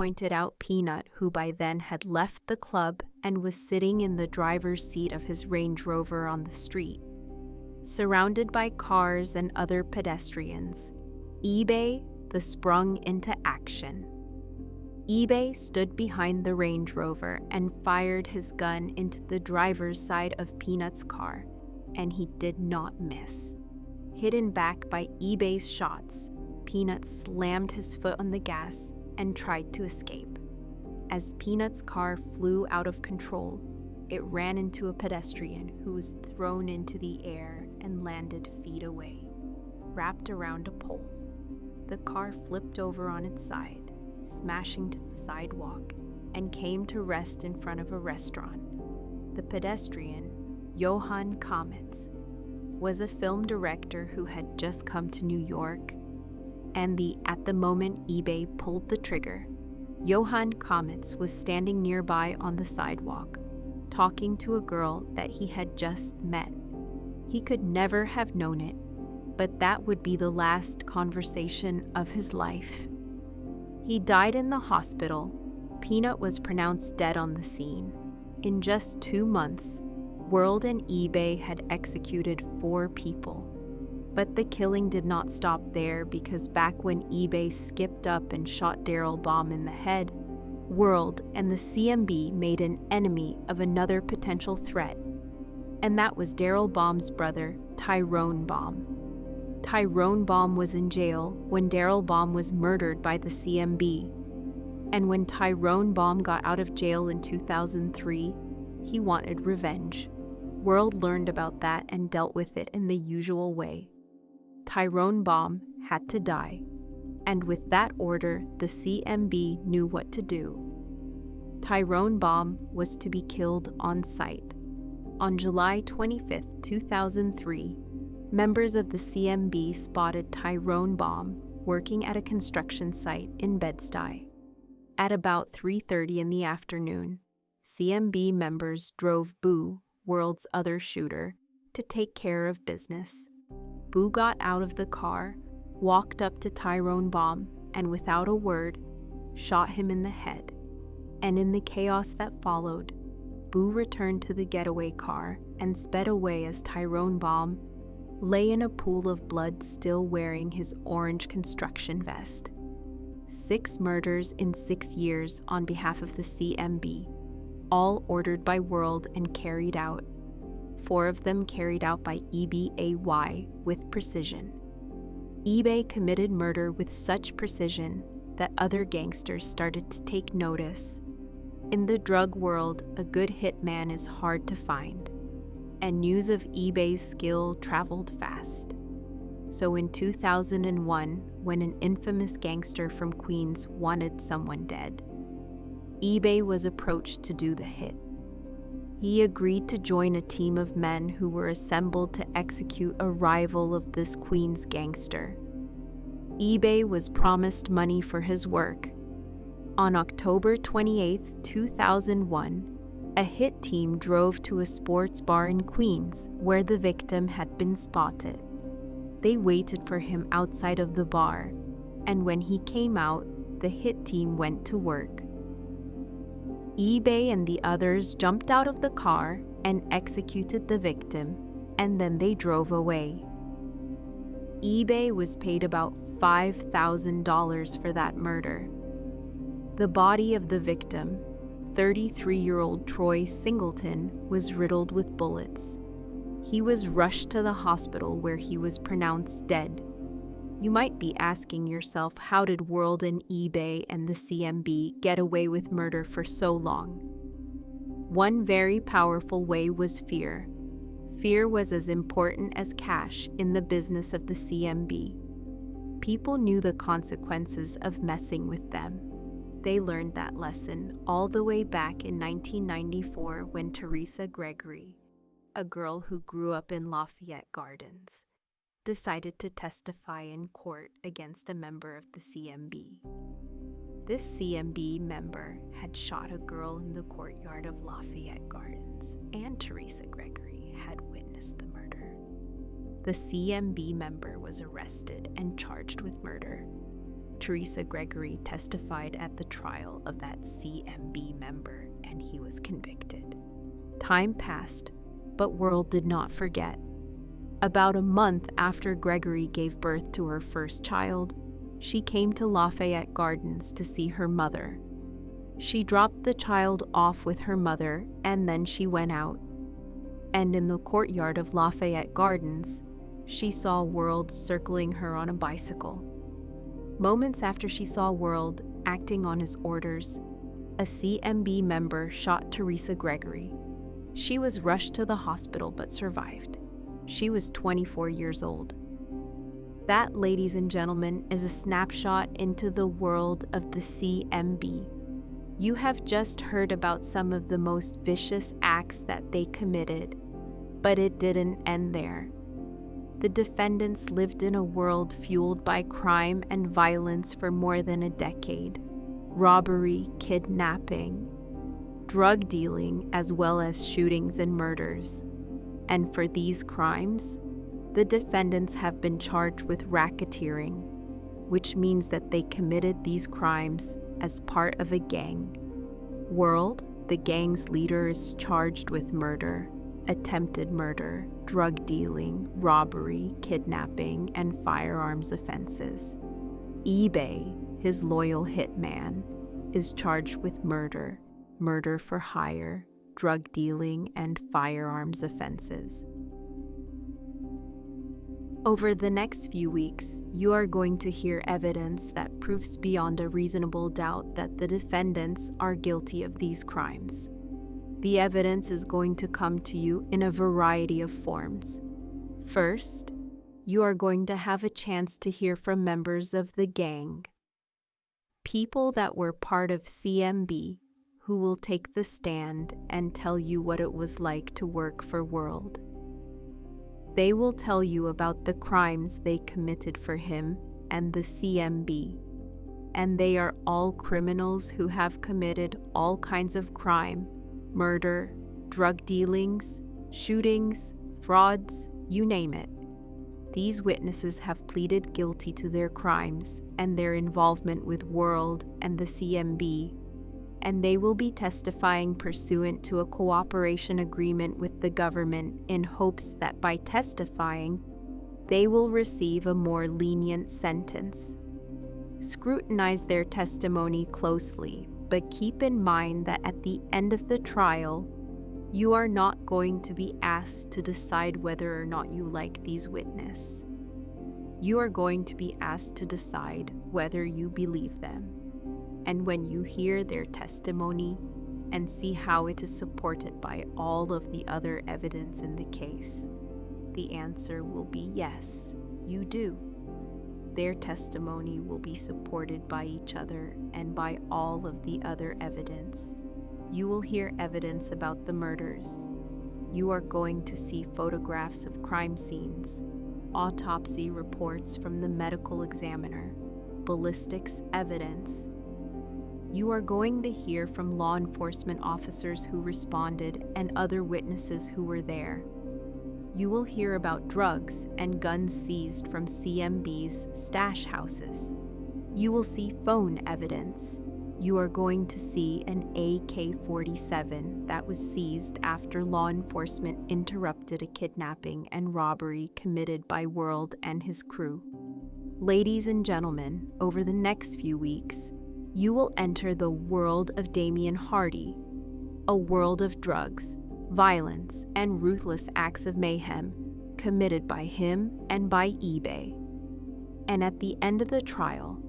pointed out Peanut, who by then had left the club and was sitting in the driver's seat of his Range Rover on the street. Surrounded by cars and other pedestrians, eBay sprung into action. eBay stood behind the Range Rover and fired his gun into the driver's side of Peanut's car, and he did not miss. Hidden back by eBay's shots, Peanut slammed his foot on the gas and tried to escape. As Peanut's car flew out of control, it ran into a pedestrian who was thrown into the air and landed feet away, wrapped around a pole. The car flipped over on its side, smashing to the sidewalk, and came to rest in front of a restaurant. The pedestrian, Johann Kamitz, was a film director who had just come to New York, and at the moment eBay pulled the trigger, Johann Kamitz was standing nearby on the sidewalk, talking to a girl that he had just met. He could never have known it, but that would be the last conversation of his life. He died in the hospital. Peanut was pronounced dead on the scene. In just 2 months, World and eBay had executed 4 people. But the killing did not stop there, because back when eBay skipped up and shot Daryl Baum in the head, World and the CMB made an enemy of another potential threat, and that was Daryl Baum's brother, Tyrone Baum. Tyrone Baum was in jail when Daryl Baum was murdered by the CMB, and when Tyrone Baum got out of jail in 2003, he wanted revenge. World learned about that and dealt with it in the usual way. Tyrone Baum had to die, and with that order, the CMB knew what to do. Tyrone Baum was to be killed on sight. On July 25, 2003, members of the CMB spotted Tyrone Baum working at a construction site in Bed-Stuy. At about 3:30 in the afternoon, CMB members drove Boo, World's other shooter, to take care of business. Boo got out of the car, walked up to Tyrone Baum, and without a word, shot him in the head. And in the chaos that followed, Boo returned to the getaway car and sped away as Tyrone Baum lay in a pool of blood, still wearing his orange construction vest. 6 murders in 6 years on behalf of the CMB, all ordered by World and carried out. 4 of them carried out by eBay with precision. eBay committed murder with such precision that other gangsters started to take notice. In the drug world, a good hitman is hard to find, and news of eBay's skill traveled fast. So in 2001, when an infamous gangster from Queens wanted someone dead, eBay was approached to do the hit. He agreed to join a team of men who were assembled to execute a rival of this Queens gangster. eBay was promised money for his work. On October 28, 2001, a hit team drove to a sports bar in Queens where the victim had been spotted. They waited for him outside of the bar, and when he came out, the hit team went to work. eBay and the others jumped out of the car and executed the victim, and then they drove away. eBay was paid about $5,000 for that murder. The body of the victim, 33-year-old Troy Singleton, was riddled with bullets. He was rushed to the hospital where he was pronounced dead. You might be asking yourself, how did World and eBay and the CMB get away with murder for so long? One very powerful way was fear. Fear was as important as cash in the business of the CMB. People knew the consequences of messing with them. They learned that lesson all the way back in 1994 when Teresa Gregory, a girl who grew up in Lafayette Gardens, decided to testify in court against a member of the CMB. This CMB member had shot a girl in the courtyard of Lafayette Gardens, and Teresa Gregory had witnessed the murder. The CMB member was arrested and charged with murder. Teresa Gregory testified at the trial of that CMB member, and he was convicted. Time passed, but World did not forget. About a month after Gregory gave birth to her first child, she came to Lafayette Gardens to see her mother. She dropped the child off with her mother, and then she went out. And in the courtyard of Lafayette Gardens, she saw World circling her on a bicycle. Moments after she saw World acting on his orders, a CMB member shot Teresa Gregory. She was rushed to the hospital but survived. She was 24 years old. That, ladies and gentlemen, is a snapshot into the world of the CMB. You have just heard about some of the most vicious acts that they committed, but it didn't end there. The defendants lived in a world fueled by crime and violence for more than a decade. Robbery, kidnapping, drug dealing, as well as shootings and murders. And for these crimes, the defendants have been charged with racketeering, which means that they committed these crimes as part of a gang. World, the gang's leader, is charged with murder, attempted murder, drug dealing, robbery, kidnapping, and firearms offenses. eBay, his loyal hitman, is charged with murder, murder for hire, drug dealing, and firearms offenses. Over the next few weeks, you are going to hear evidence that proves beyond a reasonable doubt that the defendants are guilty of these crimes. The evidence is going to come to you in a variety of forms. First, you are going to have a chance to hear from members of the gang, people that were part of CMB, who will take the stand and tell you what it was like to work for World. They will tell you about the crimes they committed for him and the CMB, and they are all criminals who have committed all kinds of crime, murder, drug dealings, shootings, frauds, you name it. These witnesses have pleaded guilty to their crimes and their involvement with World and the CMB, and they will be testifying pursuant to a cooperation agreement with the government in hopes that by testifying, they will receive a more lenient sentence. Scrutinize their testimony closely, but keep in mind that at the end of the trial, you are not going to be asked to decide whether or not you like these witnesses. You are going to be asked to decide whether you believe them. And when you hear their testimony and see how it is supported by all of the other evidence in the case, the answer will be yes, you do. Their testimony will be supported by each other and by all of the other evidence. You will hear evidence about the murders. You are going to see photographs of crime scenes, autopsy reports from the medical examiner, ballistics evidence. You are going to hear from law enforcement officers who responded and other witnesses who were there. You will hear about drugs and guns seized from CMB's stash houses. You will see phone evidence. You are going to see an AK-47 that was seized after law enforcement interrupted a kidnapping and robbery committed by World and his crew. Ladies and gentlemen, over the next few weeks, you will enter the world of Damion Hardy, a world of drugs, violence, and ruthless acts of mayhem committed by him and by eBay. And at the end of the trial,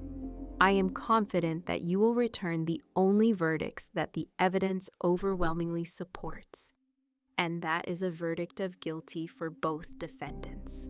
I am confident that you will return the only verdicts that the evidence overwhelmingly supports, and that is a verdict of guilty for both defendants.